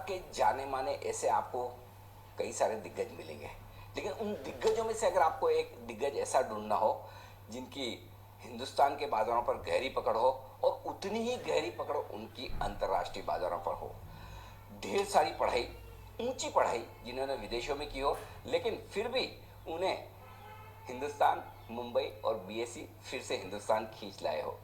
के जाने माने ऐसे आपको कई सारे दिग्गज मिलेंगे, लेकिन उन दिग्गजों में से अगर आपको एक दिग्गज ऐसा ढूंढना हो जिनकी हिंदुस्तान के बाजारों पर गहरी पकड़ हो और उतनी ही गहरी पकड़ उनकी अंतर्राष्ट्रीय बाजारों पर हो, ढेर सारी पढ़ाई, ऊंची पढ़ाई जिन्होंने विदेशों में की हो, लेकिन फिर भी उन्हें हिंदुस्तान, मुंबई और बीएसई फिर से हिंदुस्तान खींच लाए हो,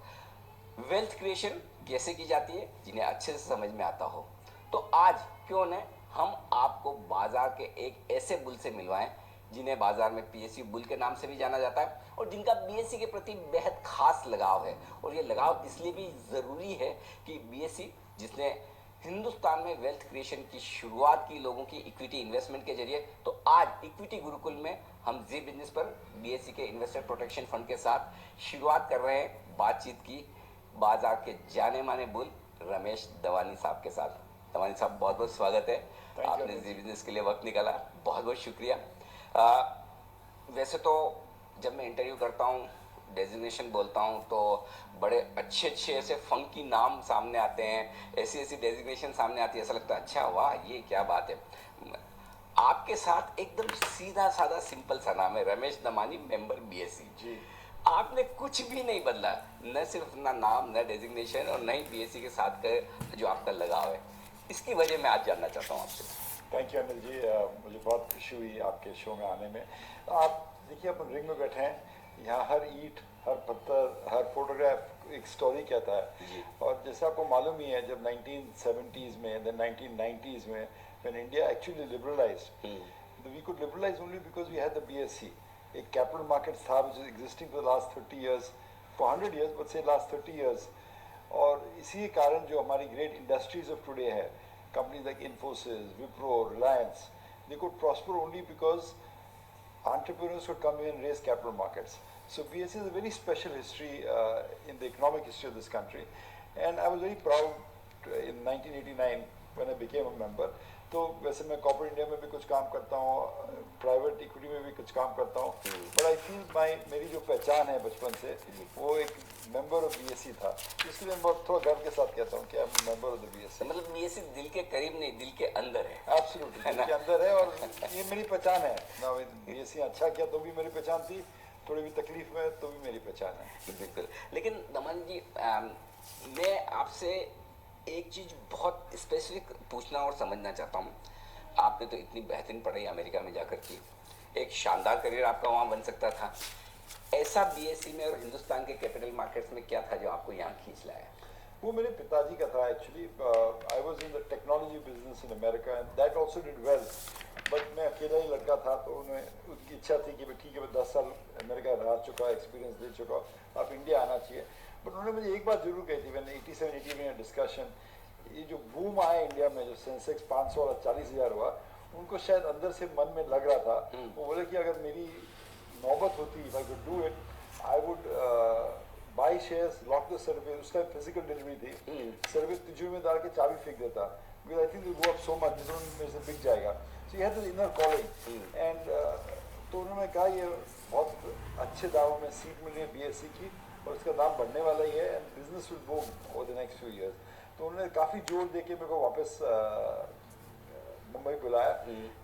वेल्थ क्रिएशन कैसे की जाती है जिन्हें अच्छे से समझ में आता हो, तो आज क्यों न हम आपको बाजार के एक ऐसे बुल से मिलवाएं जिन्हें बाजार में पीएसयू बुल के नाम से भी जाना जाता है और जिनका बीएसई के प्रति बेहद खास लगाव है। और ये लगाव इसलिए भी ज़रूरी है कि बीएसई जिसने हिंदुस्तान में वेल्थ क्रिएशन की शुरुआत की लोगों की इक्विटी इन्वेस्टमेंट के जरिए, तो आज इक्विटी गुरुकुल में हम जी बिजनेस पर बीएसई के इन्वेस्टर प्रोटेक्शन फंड के साथ शुरुआत कर रहे हैं बातचीत की बाजार के जाने माने बुल रमेश दवानी साहब के साथ। दवानी साहब, बहुत बहुत स्वागत है, आपने जी बिजनेस के लिए वक्त निकाला, बहुत बहुत शुक्रिया। वैसे तो जब मैं इंटरव्यू करता हूँ, डेजिग्नेशन बोलता हूँ, तो बड़े अच्छे अच्छे ऐसे फंकी नाम सामने आते हैं, ऐसी ऐसी डेजिग्नेशन सामने आती है, ऐसा लगता है अच्छा वाह ये क्या बात है। आपके साथ एकदम सीधा साधा सिंपल सा नाम है, रमेश दमानी, मेंबर बीएसई जी। आपने कुछ भी नहीं बदला, न सिर्फ ना नाम, न डेजिग्नेशन और न ही बीएसई के साथ का जो आपका लगाव है, इसकी वजह मैं आज जानना चाहता हूँ आपसे। थैंक यू अनिल जी, मुझे बहुत खुशी हुई आपके शो में आने में। आप देखिए, अपन रिंग में बैठे हैं, यहाँ हर ईंट, हर पत्थर, हर फोटोग्राफ एक स्टोरी कहता है। और जैसे आपको मालूम ही है, जब 1970s में, then 1990s में, when India actually liberalized, we could liberalize only because we had the BSc. एक कैपिटल मार्केट था which is existing for the last 30 years, for 100 years, but say last 30 years. और इसी कारण जो हमारी great industries of today है, companies like Infosys, Wipro, Reliance, they could prosper only because entrepreneurs could come in and raise capital markets. So BSE is a very special history in the economic history of this country. And I was very proud in 1989 when I became a member. तो वैसे मैं corporate India में भी कुछ काम करता हूँ, private equity में भी कुछ काम करता हूँ, बट आई फील मेरी जो पहचान है बचपन से वो एक मेंबर ऑफ बीएसई था, इसलिए मैं बहुत थोड़ा गर्व के साथ कहता हूँ कि I am member of the BSE. मतलब बीएसई दिल के करीब नहीं, दिल के अंदर है। एब्सोल्युटली, दिल के अंदर है और ये मेरी पहचान है ना। बीएसई अच्छा किया तो भी मेरी पहचान थी, थोड़ी भी तकलीफ में तो भी मेरी पहचान है। बिल्कुल। लेकिन दमन जी, मैं आपसे एक चीज़ बहुत स्पेसिफिक पूछना और समझना चाहता हूँ। आपने तो इतनी बेहतरीन पढ़ाई अमेरिका में जाकर की, एक शानदार करियर आपका वहाँ बन सकता था, ऐसा बीएसई में और हिंदुस्तान के कैपिटल मार्केट्स में क्या था जो आपको यहाँ खींच लाया? वो मेरे पिताजी का था actually. I was in the technology business in America and that also did well, but मैं अकेला ही लड़का था, तो उनकी इच्छा थी कि ठीक है, मैं 10 साल अमेरिका रह चुका, एक्सपीरियंस ले चुका, आप इंडिया आना चाहिए। बट उन्होंने मुझे एक बात जरूर कही थी, मैंने 87-88 में डिस्कशन, ये जो बूम आया इंडिया में, जो सेंसेक्स 500 और 40,000 हुआ, उनको शायद अंदर से मन में लग रहा था, वो बोले कि अगर मेरी नौबत होती, if I could do it, I would buy shares, lock the service, उसका फिजिकल डिलीवरी थी, सर्विस तिजोरी में डाल के चाबी फेंक देता, because I think go up so much, मेरे से बिक जाएगा। सो ये had the inner calling and तो उन्होंने कहा ये बहुत अच्छे दावों में सीट मिल रही है बीएससी की और उसका दाम बढ़ने वाला ही है and business will boom over the next few years. तो उन्होंने काफ़ी जोर दे के मेरे को वापस मुंबई बुलाया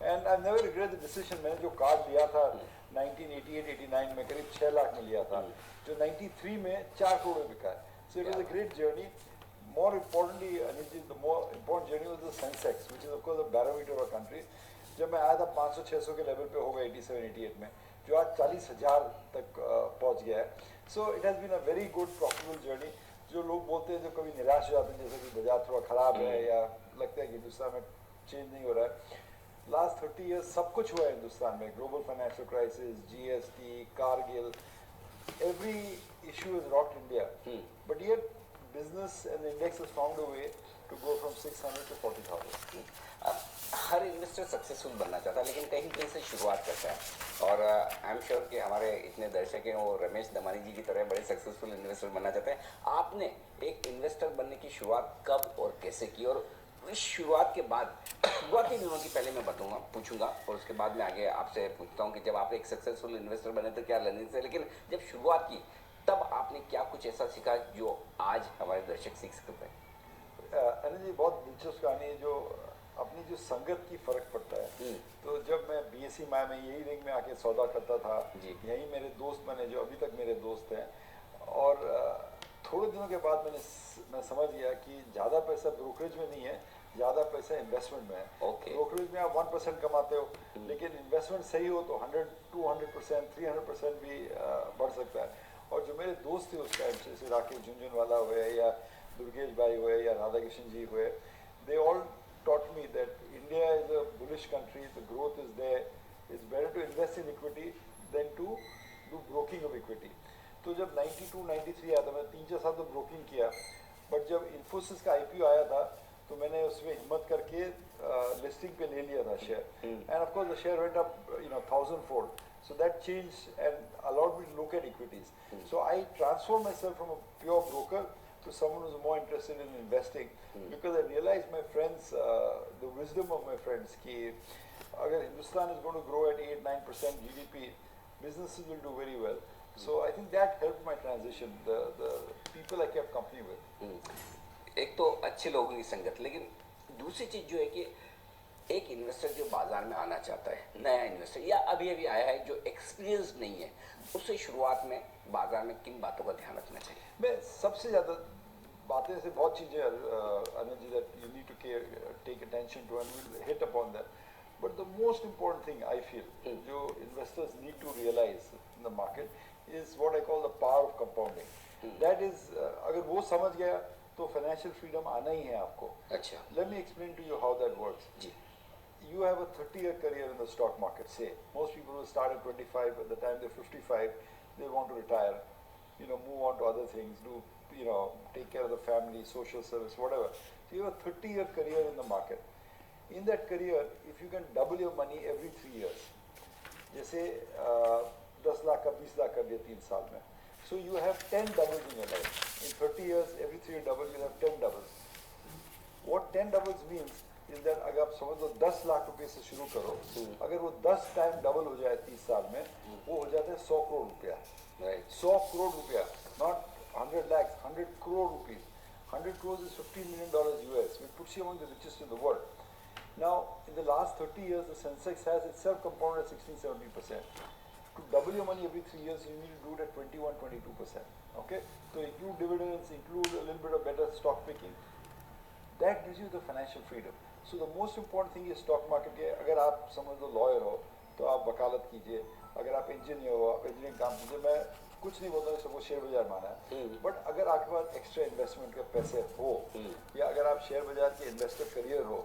and I never regret the decision. मैंने जो कार्ड लिया था 1988-89 में करीब 6 लाख में लिया था, जो 93 में 4 करोड़ में बिका है। So it was a great journey. More importantly, Anil, the more important journey was the Sensex, which is of course a barometer of our country. जब मैं आया था 500-600 के लेवल पे होगा 87-88 में, जो आज 40,000 तक पहुंच गया है। So it has been a very good profitable journey. जो लोग बोलते हैं, जो कभी निराश हो जाते हैं, जैसे कि बाजार थोड़ा ख़राब है या लगता है कि हिंदुस्तान में चेंज नहीं हो रहा है, लास्ट 30 ईयर्स सब कुछ हुआ है हिंदुस्तान में। Global financial crisis, GST, Kargil, every issue has rocked India, but yet business and the index has found a way to go from 600 to 40,000. Her investor successful बनना चाहता है, लेकिन कहीं कहीं से शुरुआत करता है और आई एम श्योर कि हमारे इतने दर्शक हैं वो रमेश दमानी जी की तरह बड़े सक्सेसफुल इन्वेस्टर बनना चाहते हैं। आपने एक इन्वेस्टर बनने की शुरुआत कब और कैसे की, और इस शुरुआत के बाद शुरुआती दिनों की पहले मैं पूछूंगा और उसके बाद मैं आगे आपसे पूछता हूँ कि जब आप एक सक्सेसफुल इन्वेस्टर बने तो क्या लर्निंग से, लेकिन जब शुरुआत की तब आपने क्या कुछ ऐसा सीखा जो आज हमारे दर्शक सीख सकते हैं? अनिल जी, बहुत दिलचस्प कहानी है। जो अपनी जो संगत की फर्क पड़ता है। तो जब मैं बीएससी माया में यही रिंग में आके सौदा करता था, जी। यही मेरे दोस्त बने जो अभी तक मेरे दोस्त हैं। और थोड़े दिनों के बाद मैं समझ गया कि ज़्यादा पैसा ब्रोकरेज में नहीं है, ज़्यादा पैसा इन्वेस्टमेंट में है। ओके। ब्रोकरेज में आप 1% कमाते हो, लेकिन इन्वेस्टमेंट सही हो तो 100, 200%, 300% भी बढ़ सकता है। और जो मेरे दोस्त थे उस टाइम से, जैसे राकेश झुंझुनवाला हुए या दुर्गेश भाई हुए या राधा कृष्ण जी हुए, they all taught me that India is a bullish country, the growth is there, it's better to invest in equity than to do broking of equity. तो जब 92, 93 आया था, मैं 3-4 साल तो ब्रोकिंग किया, बट जब इन्फोसिस का आईपीओ आया था तो मैंने उसमें हिम्मत करके लिस्टिंग पे ले लिया था share, end of course the share went up 1000-fold. So that changed and allowed me to look at equities. So I transformed myself from a pure broker to someone who's more interested in investing, because I realized my friends, the wisdom of my friends, कि अगर Hindustan is going to grow at 8-9% GDP, businesses will do very well. So I think that helped my transition. The people I kept company with. एक तो अच्छे लोगों की संगत, लेकिन दूसरी चीज जो है कि एक इन्वेस्टर जो बाजार में आना चाहता है, नया इन्वेस्टर या अभी अभी आया है जो एक्सपीरियंस नहीं है, उसे शुरुआत में बाजार में किन बातों का ध्यान रखना चाहिए? मैं सबसे ज़्यादा बातें से बहुत चीज़ें Anil ji that you need to take attention to, and we'll hit upon that. But the most important thing I feel, जो investors need to realize in the market, is what I call the power of compounding. That is, अगर वो समझ गया तो financial freedom आना ही है आपको. अच्छा। Let me explain to you how that works. Ji. You have a 30-year career in the stock market, say. Most people will start at 25, at the time they're 55, they want to retire, move on to other things, take care of the family, social service, whatever. So you have a 30-year career in the market. In that career, if you can double your money every 3 years, जैसे 10 लाख का 20 लाख कर दिया 3 साल में, so you have 10 doubles in your life. In 30 years, every 3 year double, you have 10 doubles. What 10 doubles means is that अगर आप समझ लो 10 लाख रुपए से शुरू करो, अगर वो 10 टाइम डबल हो जाए 30 साल में, वो हो जाते हैं 100 करोड़ रुपया. 100 करोड़ रुपया, not 100 lakhs, 100 crore rupees. 100 crores is $15 million US, which puts you among the richest in the world. Now, in the last 30 years, the Sensex has itself compounded at 16-17%. To double your money every 3 years, you need to do it at 21-22%. Okay? So include dividends, include a little bit of better stock picking. That gives you the financial freedom. So the most important thing is stock market के, अगर आप समझ लो lawyer हो तो आप वकालत कीजिए, अगर आप इंजीनियर हो आप इंजीनियरिंग काम कीजिए. मैं कुछ नहीं बोलता सबको शेयर बाजार माना है, बट अगर आपके पास एक्स्ट्रा इन्वेस्टमेंट के पैसे हो, या अगर आप शेयर बाजार के इन्वेस्टर करियर हो,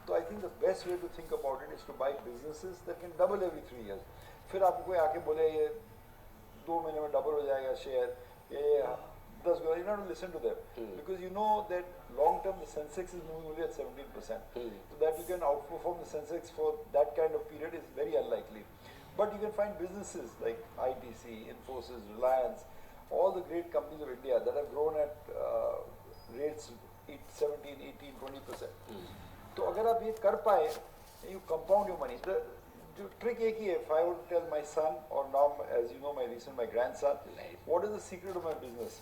तो I think the best way to think about it is to buy businesses that can double every 3 years. फिर आपको कोई आके बोले ये 2 महीने में डबल हो जाएगा शेयर, ये 10 go, you have to listen to them, because you know that long term the Sensex is moving only at 17%. So that you can outperform the Sensex for that kind of period is very unlikely. But you can find businesses like ITC, Infosys, Reliance, all the great companies of India that have grown at rates 17, 18, 20%. तो अगर आप ये कर पाए, you compound your money. The trick एक ही है. If I were to tell my son, or now as you know my grandson, what is the secret of my business?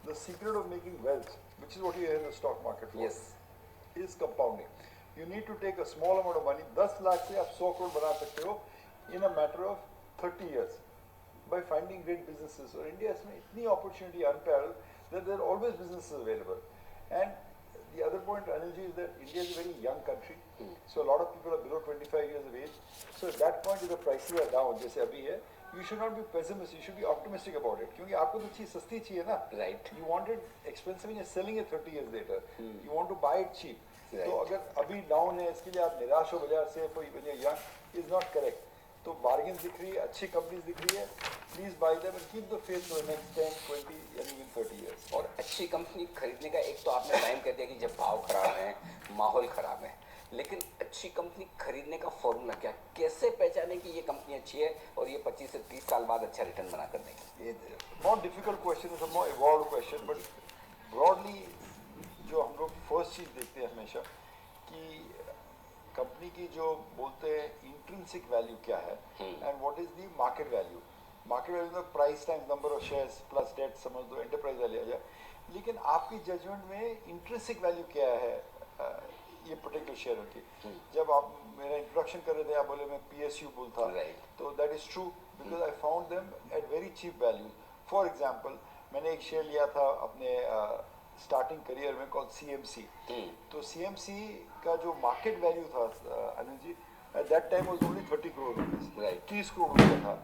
The secret of making wealth, which is what you hear in the stock market for, Yes. is compounding. You need to take a small amount of money. 10 lakh से आप 100 करोड़ बना सकते हो in a matter of 30 years by finding great businesses. और India में इतनी opportunity unparalleled that there are always businesses available. And the other point, Anilji, is that India is a very young country. So a lot of people are below 25 years of age. So at that point, if the prices are down, जैसे अभी है, you should not be pessimist. You should be optimistic about it. क्योंकि आपको तो चीज सस्ती चाहिए ना. Right. You want it expensive and you're selling it 30 years later. You want to buy it cheap. Right. तो अगर अभी डाउन है इसके लिए आप निराश हो बाजार से for when you're young is not correct. तो बार्गेन दिख रही है, अच्छी कंपनीज दिख रही है, please bye them and keep the faith for the next 10, 20 and even 30 years. और अच्छी कंपनी खरीदने का एक तो आपने टाइम कह दिया कि जब भाव खराब है, माहौल खराब है, लेकिन अच्छी कंपनी खरीदने का फॉर्मूला क्या, कैसे पहचाने कि ये कंपनी अच्छी है और ये 25 से 30 साल बाद अच्छा रिटर्न बना कर देगी? बहुत डिफिकल्ट क्वेश्चन है, more evolved question, but broadly जो हम लोग फर्स्ट चीज देखते हैं हमेशा कि कंपनी की जो बोलते हैं इंट्रिंसिक वैल्यू क्या है and what is the market value. Market value में price times number of shares plus debt समझ दो, एंटरप्राइज वैल्यू आ जाए. लेकिन आपकी जजमेंट में इंट्रिंसिक वैल्यू क्या है ये पर्टिकुलर शेयर की। जब आप मेरा इंट्रोडक्शन कर रहे थे, आप बोले मैं PSU बुल था, तो that is true because I found them at very cheap value. For example मैंने एक शेयर लिया था अपने स्टार्टिंग करियर में कॉल्ड CMC। तो CMC का जो मार्केट वैल्यू था Anil ji, at that time was only 30 crore rupees, 30 crore रुपये था।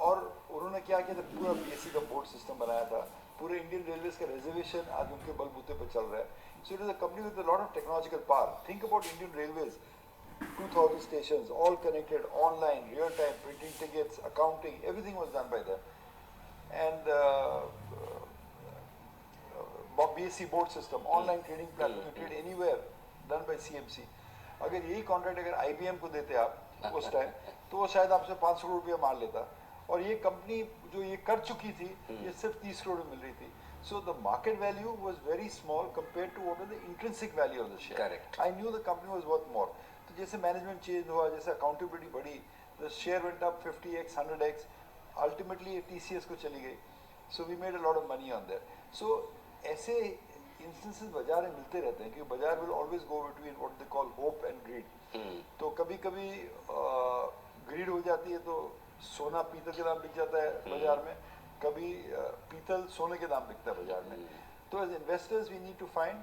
और उन्होंने क्या किया था, पूरा BSE का बोर्ड सिस्टम बनाया था, पूरे इंडियन रेलवेज का रिजर्वेशन आज उनके बलबूते पर चल रहा है। So it is a company with a lot of technological power. Think about Indian railways, 2000 stations, all connected, online, real time, printing tickets, accounting, everything was done by them. And BSE board system, online trading platform, you trade anywhere, done by CMC. अगर यही contract अगर IBM को देते आप उस time, तो वो शायद आपसे 500 करोड़ रुपया मार लेता। और ये कंपनी जो ये कर चुकी थी, ये सिर्फ 30 करोड़ में मिल रही थी। So the market value was very small compared to what was the intrinsic value of the share. Correct. I knew the company was worth more. तो जैसे मैनेजमेंट चेंज हुआ, जैसे अकाउंटेबिलिटी बढ़ी, the share went up 50x, 100x, ultimately TCS को चली गई। So we made a lot of money on there. So ऐसे instances बाजार में मिलते रहते हैं, क्योंकि बाजार will always go between what they call hope and greed. तो कभी कभी ग्रीड हो जाती है तो सोना पीतल के दाम बिक जाता है बाजार में, कभी पीतल सोने के दाम बिकता है बाजार में। तो as investors we need to find,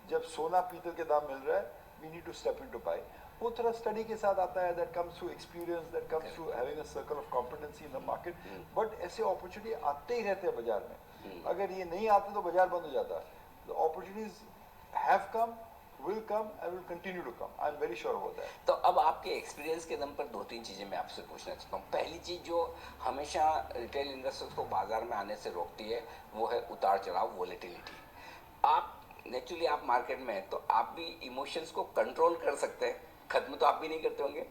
जब सोना पीतल के दाम मिल रहा है, we need to step into buy. वो थोड़ा स्टडी के साथ आता है, that comes through experience, that comes through having a circle of competency in the market. But ऐसे अपॉर्चुनिटी आते ही रहते हैं बाजार में। अगर ये नहीं आते तो बाजार बंद हो जाता है। The opportunities have come, will come and will continue to come. I'm very sure about that. तो अब आपके एक्सपीरियंस के दम पर दो तीन चीज़ें मैं आपसे पूछना चाहता हूँ। पहली चीज़ जो हमेशा रिटेल इन्वेस्टर्स को बाजार में आने से रोकती है, वो है उतार चढ़ाव, वोलेटिलिटी। आप नेचुरली आप मार्केट में हैं, तो आप भी इमोशंस को कंट्रोल कर सकते हैं, खत्म तो आप भी नहीं करते होंगे।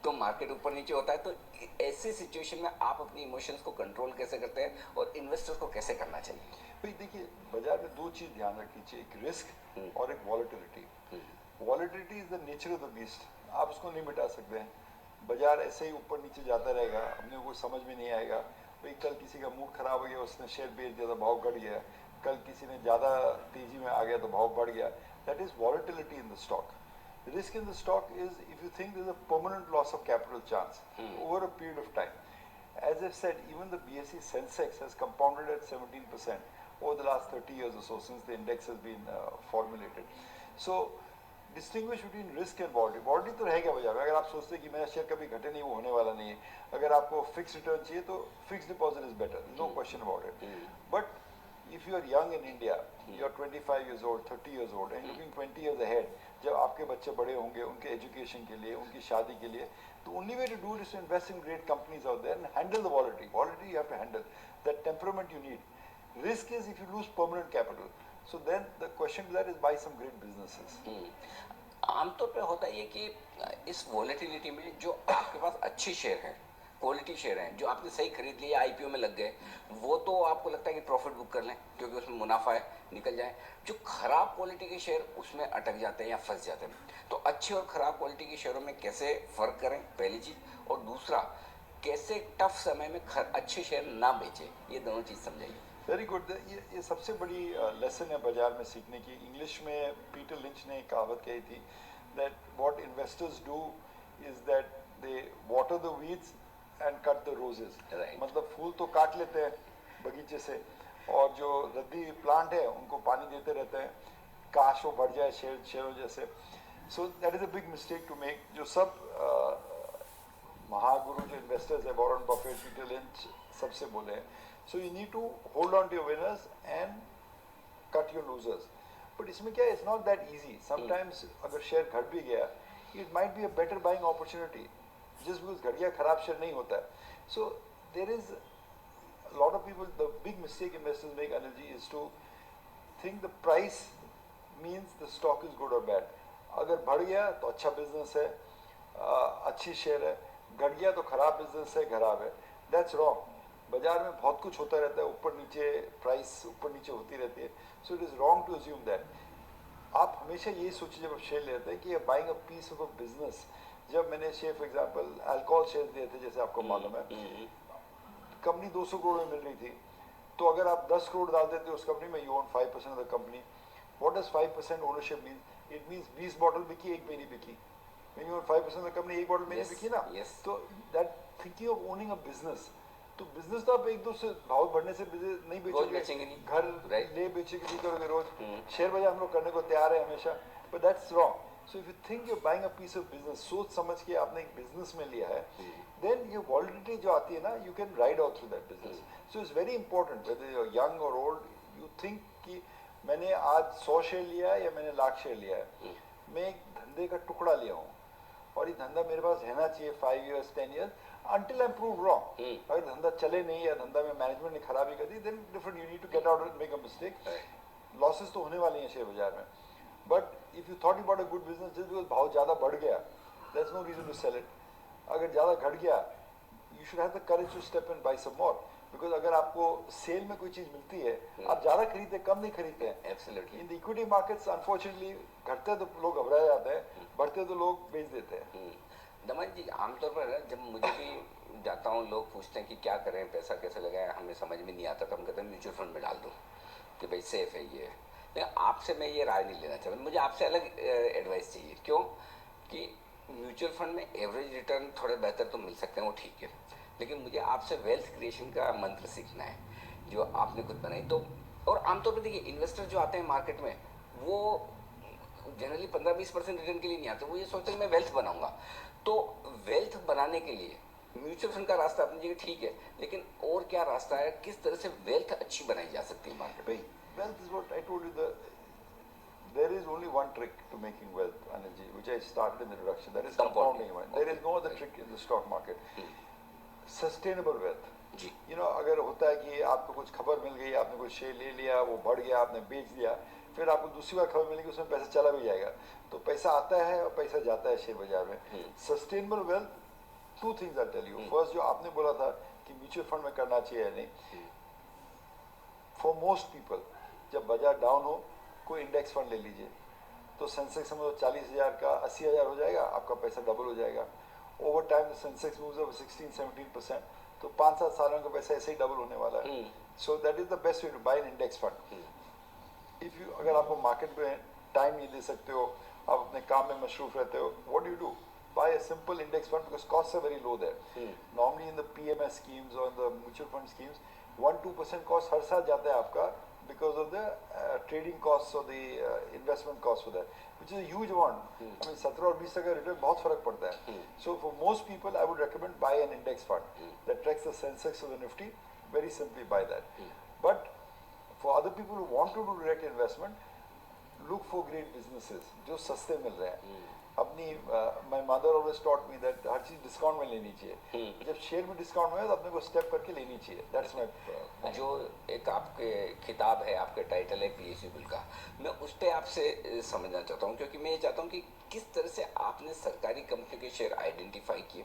तो मार्केट ऊपर नीचे होता है, तो ऐसी सिचुएशन में आप अपनी इमोशंस को कंट्रोल कैसे करते हैं और इन्वेस्टर्स को कैसे करना चाहिए? भाई देखिए, बाजार में दो चीज़ ध्यान रखनी चाहिए, एक रिस्क और एक volatility. Volatility is the nature of the beast, आप उसको नहीं मिटा सकते हैं। बाजार ऐसे ही ऊपर नीचे जाता रहेगा, अपने को समझ में नहीं आएगा। भाई कल किसी का मूड खराब हो गया, उसने शेयर बेच दिया तो भाव घट गया, कल किसी ने ज़्यादा तेजी में आ गया तो भाव बढ़ गया। That is volatility in the stock. Risk in the stock is if you think there's a permanent loss of capital chance over a period of time. As I've said, even the BSE Sensex has compounded at 17% over the last 30 years or so since the index has been formulated. So, distinguish between risk and volatility. Volatility तो रहेगा बाजार में। अगर आप सोचते हैं कि मेरा शेयर कभी घटे नहीं, वो होने वाला नहीं है। अगर आपको फिक्स रिटर्न चाहिए तो fix deposit is better, no question about it. But if you are young in India, you are 25 years old, 30 years old and looking 20 years ahead, जब आपके बच्चे बड़े होंगे, उनके एजुकेशन के लिए, उनकी शादी के लिए, तो only way to do it is to invest in great companies out there and handle the volatility. Volatility you have to handle. That temperament you need. Risk is if you lose permanent capital. So then the question to that is buy some great businesses. आमतौर पे होता है कि इस volatility में जो आपके पास अच्छी शेयर है, क्वालिटी शेयर हैं, जो आपने सही खरीद लिए, IPO में लग गए, वो तो आपको लगता है कि प्रॉफिट बुक कर लें क्योंकि उसमें मुनाफा है, निकल जाए। जो खराब क्वालिटी के शेयर उसमें अटक जाते हैं या फंस जाते हैं। तो अच्छे और खराब क्वालिटी के शेयरों में कैसे फ़र्क करें, पहली चीज़। और दूसरा, कैसे टफ समय में अच्छे शेयर ना बेचें, ये दोनों चीज़ समझाइए। Very good. ये सबसे बड़ी लेसन है बाजार में सीखने की। इंग्लिश में पीटर लिंच ने एक कहावत कही थी that what investors do is that they water the weeds and cut the roses. मतलब फूल तो काट लेते हैं बगीचे से, और जो रद्दी प्लांट है उनको पानी देते रहते हैं, काश वो बढ़ जाए शेरों जैसे। So that is a big mistake to make. जो सब महागुरु जो इन्वेस्टर्स है, वॉरेन बफेट, पीटर लिंच, सबसे बोले हैं। So you need to hold on to your winners and cut your losers. But इसमें क्या है, it's not that easy. Sometimes अगर शेयर घट भी गया, it might be a better buying opportunity, just because घटिया खराब शेयर नहीं होता है। So there is a lot of people, the big mistake investors make, Anilji, is to think the price means the stock is good or bad. अगर बढ़ गया तो अच्छा बिजनेस है, अच्छी शेयर है, घट गया तो खराब बिजनेस है, खराब है। That's wrong. बाजार में बहुत कुछ होता रहता है, ऊपर नीचे प्राइस ऊपर नीचे होती रहती है। So it is wrong to assume that. आप हमेशा यही सोचिए जब आप शेयर लेते हैं कि buying a piece of a business. जब मैंने share for example alcohol share दिए थे, जैसे आपको मालूम है, कंपनी 200 करोड़ में मिल रही थी, तो अगर आप 10 करोड़ डाल देते उस कंपनी में, you own 5% of the company. What does 5% ownership mean? It means 20 bottle बिकी, एक मेरी बिकी। When you own 5% of the company, एक बॉटल मेरी Yes, बिकी ना। yes. तो that thinking of owning a business, तो बिजनेस तो आप एक दूसरे भाव बढ़ने से business नहीं रोज बेचोगे, बेचेंगे नहीं। घर Right. ले बेचेंगे नहीं करोगे रोज। शेयर बाजार हम लोग करने को तैयार है हमेशा, but that's wrong. So if you think you're buying a piece of business, सोच समझ के आपने एक बिजनेस में लिया है, then your volatility जो आती है ना, you can ride out through that business. So it's very important whether you're young or old, you think कि मैंने आज 100 शेयर लिया है या मैंने लाख शेयर लिया है, मैं एक धंधे का टुकड़ा लिया हूँ और ये धंधा मेरे पास रहना चाहिए 5 years 10 years until I'm proved wrong. अगर धंधा चले नहीं या धंधा में मैनेजमेंट ने खराबी कर दी, then different, you need to get out and make a mistake. Losses तो होने वाली हैं शेयर बाजार में, but if you thought about a good business, just because भाव ज़्यादा बढ़ गया, there is no reason to sell it. अगर ज़्यादा घट गया, you should have the courage to step and buy some more, because अगर आपको सेल में कोई चीज़ मिलती है, आप ज़्यादा खरीदते कम नहीं खरीदते हैं. Absolutely. In the equity markets unfortunately घटते तो लोग घबरा जाते हैं, बढ़ते तो लोग बेच देते हैं. दमन जी, आमतौर पर ना जब मुझे भी जाता हूँ, लोग पूछते हैं कि क्या करें, पैसा कैसे लगाएं, हमें समझ में नहीं आता, तो हम कहते हैं म्यूचुअल फंड में डाल दूँ कि भाई सेफ है ये. लेकिन आपसे मैं ये राय नहीं लेना चाहता, मुझे आपसे अलग एडवाइस चाहिए. क्यों? कि म्यूचुअल फंड में एवरेज रिटर्न थोड़े बेहतर तो मिल सकते हैं, वो ठीक है, लेकिन मुझे आपसे वेल्थ क्रिएशन का मंत्र सीखना है जो आपने खुद बनाई. तो और आमतौर पर देखिए, इन्वेस्टर जो आते हैं मार्केट में, वो जनरली 15-20% रिटर्न के लिए नहीं आते, वो ये सोचते हैं मैं वेल्थ बनाऊंगा. तो वेल्थ बनाने के लिए म्यूचुअल फंड का रास्ता अपनी जगह ठीक है, लेकिन और क्या रास्ता है, किस तरह से वेल्थ अच्छी बनाई जा सकती है मार्केट में? Wealth is what I told you. There is only one trick to making wealth, Anilji, which I started in the introduction. That is compounding. There is no other trick in the stock market. Sustainable wealth. Ji. You know, अगर होता है कि आपको कुछ खबर मिल गई, आपने कुछ शेयर ले लिया, वो बढ़ गया, आपने बेच दिया, फिर आपको दूसरी बार खबर मिलेगी, उसमें पैसा चला भी जाएगा. तो पैसा आता है और पैसा जाता है शेयर बाजार में. Sustainable wealth, two things I tell you. First, जो आपने बोला था कि म्यूचुअल फंड में करना चाहिए या नहीं, फॉर मोस्ट पीपल जब बाजार डाउन हो, कोई इंडेक्स फंड ले लीजिए, तो सेंसेक्स समझो 40,000 का 80,000 हो जाएगा, आपका पैसा डबल हो जाएगा. Over time the Sensex moves up 16-17%, तो 5-7 सालों का पैसा ऐसे ही डबल होने वाला है. So that is the best way to buy an index fund. If you, अगर आपको मार्केट में टाइम नहीं दे सकते हो, आप अपने काम में मशरूफ रहते हो, what do you do? Buy a simple index fund because costs are very low there. Normally in the PMS schemes or in the mutual fund schemes, 1-2% cost हर साल जाता है आपका, because of the trading costs or the investment costs for that, which is a huge amount. I mean 17 और 20 का return बहुत फर्क पड़ता है. So for most people, I would recommend buy an index fund that tracks the Sensex or the Nifty. Very simply buy that. But for other people who want to do direct investment, look for great businesses जो सस्ते मिल रहे हैं. अपनी my mother always taught me that हर चीज discount में लेनी चाहिए. जब शेयर में डिस्काउंट में तो अपने को स्टेप करके लेनी चाहिए. दैट्स माय जो एक आपके खिताब है, आपके टाइटल है पीएसयू बिल का, मैं उस पर आपसे समझना चाहता हूँ, क्योंकि मैं ये चाहता हूँ कि किस तरह से आपने सरकारी कंपनी के शेयर आइडेंटिफाई किए,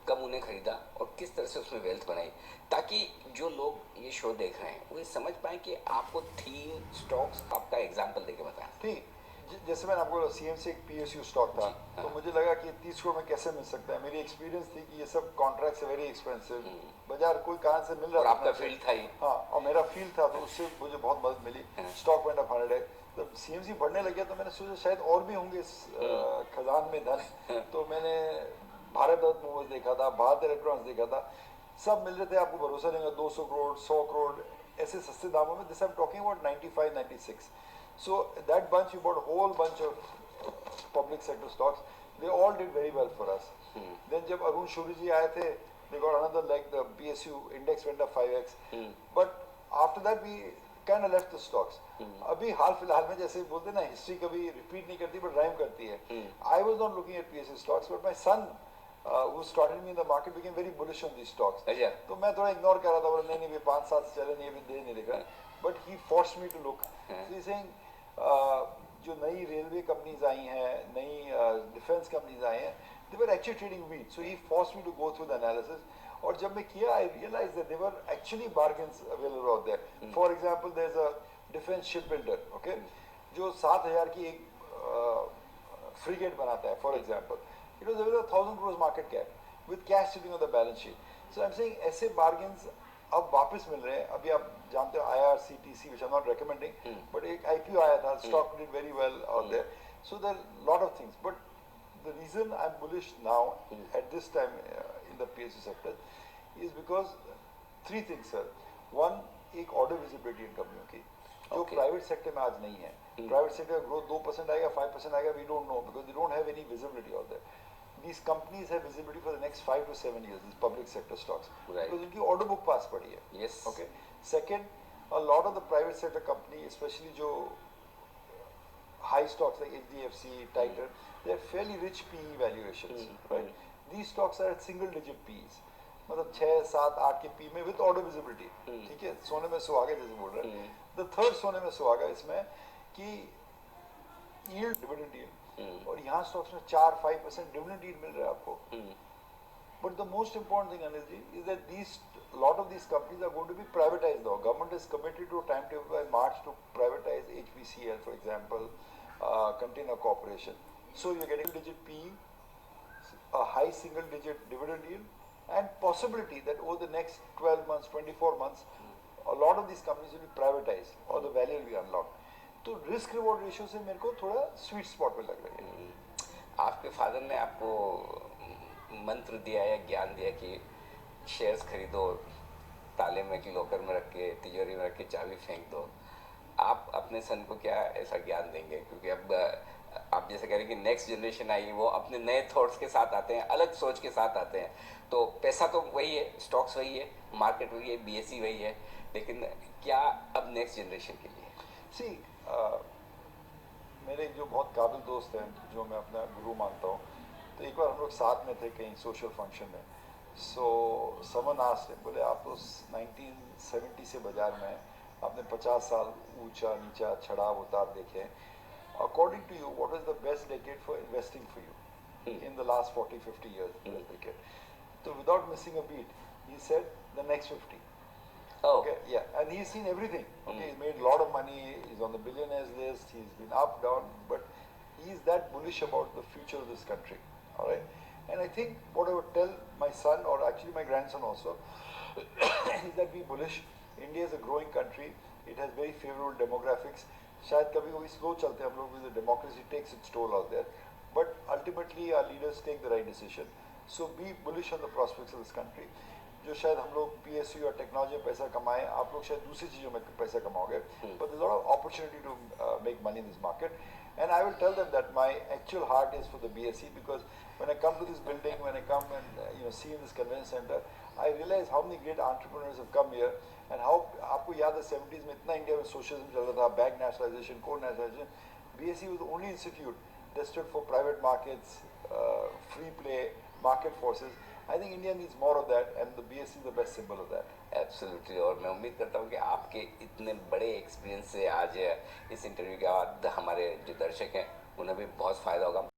कब उन्हें खरीदा और किस तरह से उसमें वेल्थ बनाई, ताकि जो लोग ये शो देख रहे हैं वो ये समझ पाए कि आपको थीम स्टॉक्स आपका एग्जाम्पल देके बताएं. ठीक. जैसे मैंने आपको सीएमसी एक पीएसयू स्टॉक था, तो मुझे लगा कि 30 करोड़ में कैसे मिल सकता है. मेरी एक्सपीरियंस थी कि ये सब कॉन्ट्रैक्ट्स वेरी एक्सपेंसिव, बाजार कोई कहाँ से मिल रहा और था. आपका फील्ड था ही. हाँ, और मेरा फील्ड था, तो उससे मुझे बहुत मदद मिली. Stock went up 100x. तो सीएमसी बढ़ने लग गया, तो मैंने सोचा शायद और भी होंगे इस खजान में धन. तो मैंने भारत रत्न मूवर्स देखा था, भारत इलेक्ट्रॉनिक्स देखा था, सब मिल रहे थे. आपको भरोसा नहीं होगा, 200 करोड़ 100 करोड़ ऐसे सस्ते दामों में. This I am talking about 95-96. So that bunch, you bought a whole bunch of public sector stocks. They all did very well for us. Then जब अरुण शूरी जी आए थे, they got another leg. The PSU index went up 5x. But after that we kind of left the stocks. अभी हाल फिलहाल में जैसे बोलते हैं ना, हिस्ट्री कभी रिपीट नहीं करती but राइम करती है. I was not looking at PSU stocks, but my son who started me in the market became very bullish on these stocks. तो मैं थोड़ा इग्नोर कर रहा था, बोला नहीं नहीं, 5-7 से चले नहीं, अभी दे नहीं दिख रहा. But he forced me to look. So he's saying जो नई रेलवे कंपनीज आई हैं, नई डिफेंस कंपनीज आई हैं, they were actually trading weak. So he forced me to go through the analysis. और जब मैं किया, I realise that they were actually bargains available out there. For example, there is a defence ship builder, okay, जो 7,000 की एक frigate बनाता है. For example, it was available 1,000 crore market cap with cash sitting on the balance sheet. So I am saying ऐसे bargains अब वापस मिल रहे हैं. अभी आप जानते हो IRCTC, which I'm not recommending, but एक IPO आया था, stock did very well out there. So there are a lot of things. But the reason I'm bullish now at this time in the PSU sector is because three things, sir. One, एक order visibility इन कंपनियों की जो Okay. Private sector में आज नहीं है. Private sector का growth 2% आएगा, 5% आएगा, we don't know because they don't have any visibility on that. These companies have visibility for the next 5 to 7 years, these public sector stocks. Right. Because उनकी order book पास पड़ी है. Yes. Okay. Second, a lot of the private sector company, especially जो high stocks like HDFC, Titan, they're fairly rich PE valuations, right? These stocks are at single digit PEs. मतलब 6, 7, 8 के PE में with order visibility. ठीक है, सोने में सुहागा जैसे बोल रहे हैं. The third सोने में सुहागा इसमें कि yield dividend yield. और यहाँ स्टॉक्स में 4-5% डिविडेंड यील्ड मिल रहा है आपको. But the most important thing, Anil ji, is that lot of these companies are going to be privatized now. Government is committed to a timetable by March to privatize HPCL, for example, Container Corporation. So you're getting digit PE, a high single digit dividend yield, and possibility that over the next 12 months, 24 months, a lot of these companies will be privatized or the value will be unlocked. तो risk reward ratio से मेरे को थोड़ा sweet spot पे लग रहा है. आपके फादर ने आपको मंत्र दिया या ज्ञान दिया कि शेयर्स खरीदो, ताले में कि लॉकर में रख के, तिजोरी में रख के चाबी फेंक दो. आप अपने सन को क्या ऐसा ज्ञान देंगे? क्योंकि अब आप जैसे कह रहे हैं कि नेक्स्ट जनरेशन आई, वो अपने नए थॉट्स के साथ आते हैं, अलग सोच के साथ आते हैं. तो पैसा तो वही है, स्टॉक्स वही है, मार्केट वही है, बीएसई वही है, लेकिन क्या अब नेक्स्ट जनरेशन के लिए? सी मेरे एक जो बहुत काबिल दोस्त हैं जो मैं अपना गुरु मानता हूँ, तो एक बार हम लोग साथ में थे कहीं सोशल फंक्शन में. सो समन आस्क्ड हिम, बोले आप तो 1970 से बाजार में हैं, आपने 50 साल ऊंचा नीचा चढ़ाव उतार देखे. According to you what is the best decade for investing for you in the last 40-50 years? तो without missing a beat he said the next 50. Oh. Okay, yeah, and he's seen everything. Okay, he's made a lot of money. He's on the billionaires list. He's been up, down, but he's that bullish about the future of this country. All right, and I think what I would tell my son, or actually my grandson also, is that be bullish. India is a growing country. It has very favorable demographics. शायद कभी कभी slow चलते हैं हम लोग, the democracy takes its toll out there, but ultimately our leaders take the right decision. So be bullish on the prospects of this country. जो शायद हम लोग PSU और टेक्नोलॉजी में पैसा कमाएं, आप लोग शायद दूसरी चीज़ों में पैसा कमाओगे. But there's a lot of opportunity to make money in this market. And I will tell them that my actual heart is for the BSE, because when I come to this building, when I come and see in this convention center, I realize how many great entrepreneurs have come here and how आपको याद है 70s में इतना India में socialism चल रहा था, bank nationalisation, core nationalisation. BSE was the only institute that stood for private markets, free play, market forces. I think India needs more of that, and the BSE is the best symbol of that. Absolutely. और मैं उम्मीद करता हूँ कि आपके इतने बड़े experience से आज इस इंटरव्यू के बाद हमारे जो दर्शक हैं उन्हें भी बहुत फ़ायदा होगा.